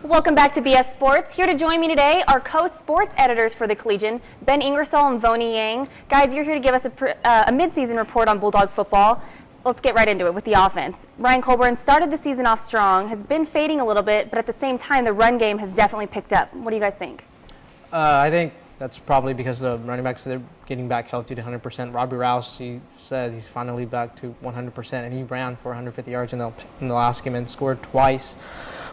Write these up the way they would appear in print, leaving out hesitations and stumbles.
Welcome back to BS Sports. Here to join me today are co-sports editors for the Collegian, Ben Ingersoll and Voni Yang. Guys, you're here to give us a mid-season report on Bulldog football. Let's get right into it with the offense. Ryan Colburn started the season off strong, has been fading a little bit, but at the same time, the run game has definitely picked up. What do you guys think? I think that's probably because the running backs, they're getting back healthy to 100%. Robbie Rouse, he said he's finally back to 100%, and he ran for 150 yards in the last game and scored twice.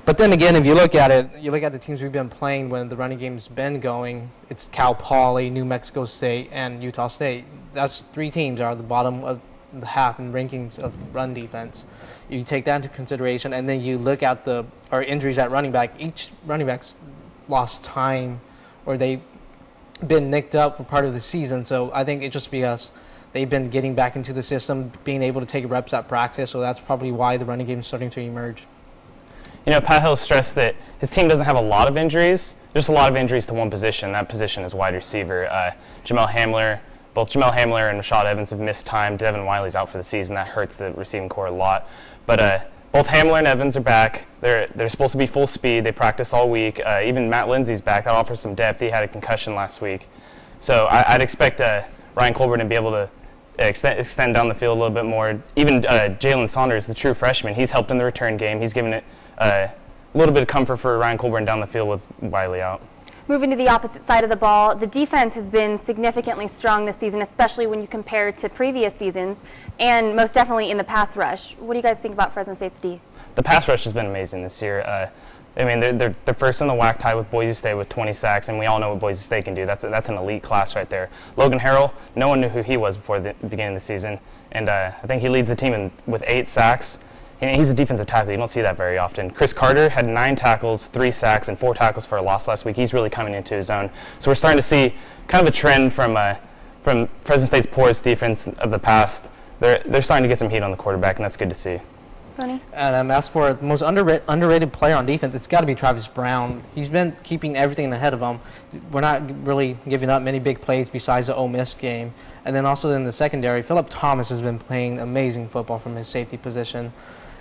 But then again, if you look at it, you look at the teams we've been playing when the running game's been going, it's Cal Poly, New Mexico State, and Utah State. That's three teams are at the bottom of the half in rankings of run defense. You take that into consideration, and then you look at our injuries at running back. Each running back's lost time, or they've been nicked up for part of the season. So I think it's just because they've been getting back into the system, being able to take reps at practice. So that's probably why the running game is starting to emerge. You know, Pat Hill stressed that his team doesn't have a lot of injuries, just a lot of injuries to one position. That position is wide receiver. Both Jamel Hamler and Rashad Evans have missed time. Devin Wiley's out for the season. That hurts the receiving core a lot. But both Hamler and Evans are back. They're supposed to be full speed. They practice all week. Even Matt Lindsay's back. That offers some depth. He had a concussion last week. So I'd expect Ryan Colburn to be able to extend down the field a little bit more. Even Jalen Saunders, the true freshman, he's helped in the return game. He's given it a little bit of comfort for Ryan Colburn down the field with Wiley out. Moving to the opposite side of the ball, the defense has been significantly strong this season, especially when you compare to previous seasons, and most definitely in the pass rush. What do you guys think about Fresno State's D? The pass rush has been amazing this year. I mean, they're first in the WAC tie with Boise State with 20 sacks, and we all know what Boise State can do. That's an elite class right there. Logan Harrell, no one knew who he was before the beginning of the season, and I think he leads the team with 8 sacks. And he's a defensive tackle. You don't see that very often. Chris Carter had 9 tackles, 3 sacks, and 4 tackles for a loss last week. He's really coming into his own. So we're starting to see kind of a trend from Fresno State's porous defense of the past. They're starting to get some heat on the quarterback, and that's good to see. Funny. And as for the most underrated player on defense, it's got to be Travis Brown. He's been keeping everything ahead of him. We're not really giving up many big plays besides the Ole Miss game. And then also in the secondary, Phillip Thomas has been playing amazing football from his safety position.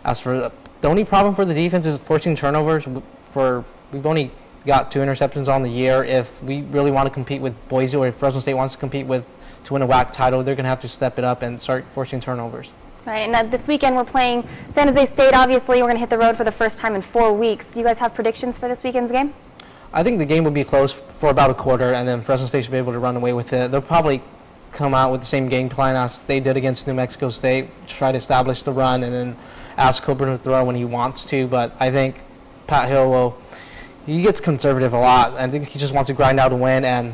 As for the only problem for the defense is forcing turnovers. We've only got 2 interceptions on the year. If we really want to compete with Boise, or if Fresno State wants to compete to win a WAC title, they're going to have to step it up and start forcing turnovers. Right, and this weekend we're playing San Jose State. Obviously, we're going to hit the road for the first time in 4 weeks. Do you guys have predictions for this weekend's game? I think the game will be close for about a quarter, and then Fresno State should be able to run away with it. They'll probably come out with the same game plan as they did against New Mexico State, try to establish the run, and then ask Colburn to throw when he wants to. But I think Pat Hill he gets conservative a lot. I think he just wants to grind out a win and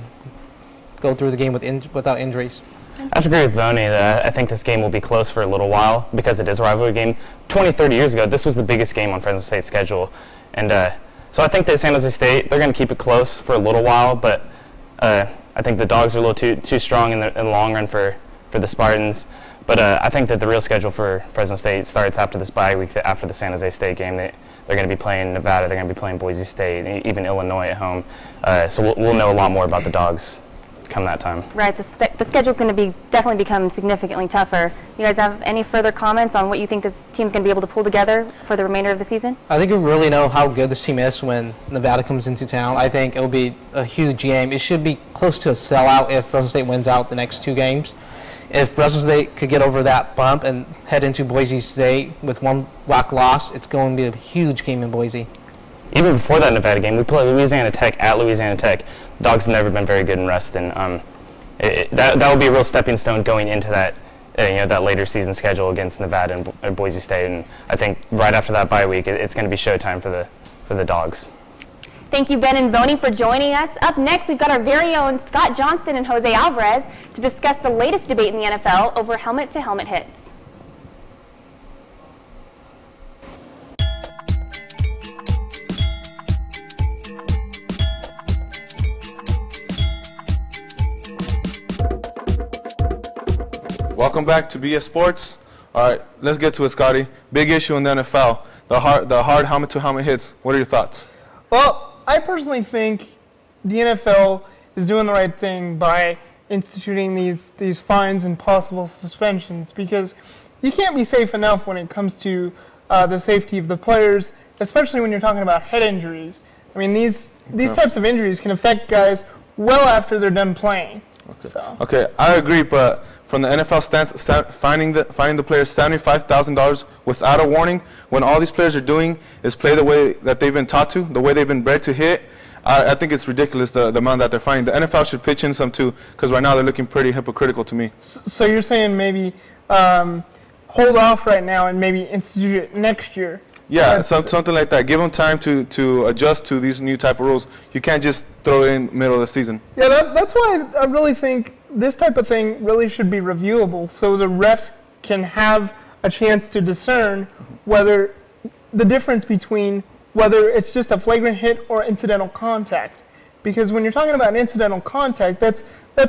go through the game without injuries. I have to agree with Voni that I think this game will be close for a little while because it is a rivalry game. 20, 30 years ago, this was the biggest game on Fresno State's schedule. And so I think that San Jose State, they're going to keep it close for a little while, but I think the Dogs are a little too strong in the long run for the Spartans. But I think that the real schedule for Fresno State starts after this bye week, after the San Jose State game. They're going to be playing Nevada, they're going to be playing Boise State, even Illinois at home. So we'll know a lot more about the Dogs come that time. Right, the schedule's going to definitely become significantly tougher. You guys have any further comments on what you think this team's going to be able to pull together for the remainder of the season? I think we really know how good this team is when Nevada comes into town. I think it'll be a huge game. It should be close to a sellout if Fresno State wins out the next 2 games. If Fresno State could get over that bump and head into Boise State with 1 WAC loss, it's going to be a huge game in Boise. Even before that Nevada game, we played Louisiana Tech at Louisiana Tech. Dogs have never been very good in rest, and that will be a real stepping stone going into that that later season schedule against Nevada and Boise State. And I think right after that bye week, it's going to be showtime for the Dogs. Thank you, Ben and Voni, for joining us. Up next, we've got our very own Scott Johnston and Jose Alvarez to discuss the latest debate in the NFL over helmet-to-helmet hits. Welcome back to BS Sports. All right, let's get to it, Scotty. Big issue in the NFL, the hard helmet-to-helmet hits. What are your thoughts? Well, I personally think the NFL is doing the right thing by instituting these fines and possible suspensions, because you can't be safe enough when it comes to the safety of the players especially when you're talking about head injuries. I mean, these types of injuries can affect guys well after they're done playing. Okay. So. Okay, I agree, but from the NFL stance, finding the players $75,000 without a warning, when all these players are doing is play the way that they've been taught to, the way they've been bred to hit, I think it's ridiculous the amount that they're finding. The NFL should pitch in some too, because right now they're looking pretty hypocritical to me. So you're saying maybe hold off right now and maybe institute it next year? Yeah, something like that. Give them time to adjust to these new type of rules. You can't just throw it in middle of the season. Yeah, that's why I really think this type of thing really should be reviewable, so the refs can have a chance to discern whether the difference between whether it's just a flagrant hit or incidental contact. Because when you're talking about incidental contact, that's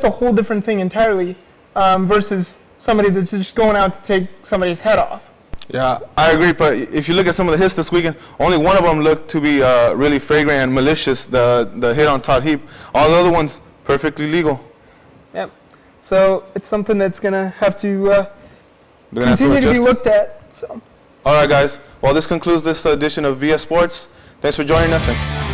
a whole different thing entirely versus somebody that's just going out to take somebody's head off. Yeah, I agree, but if you look at some of the hits this weekend, only one of them looked to be really flagrant and malicious, the hit on Todd Heap. All the other ones, perfectly legal. Yep. So it's something that's going to have to They're gonna continue have to be adjust it. looked at. So. All right, guys. Well, this concludes this edition of BS Sports. Thanks for joining us. And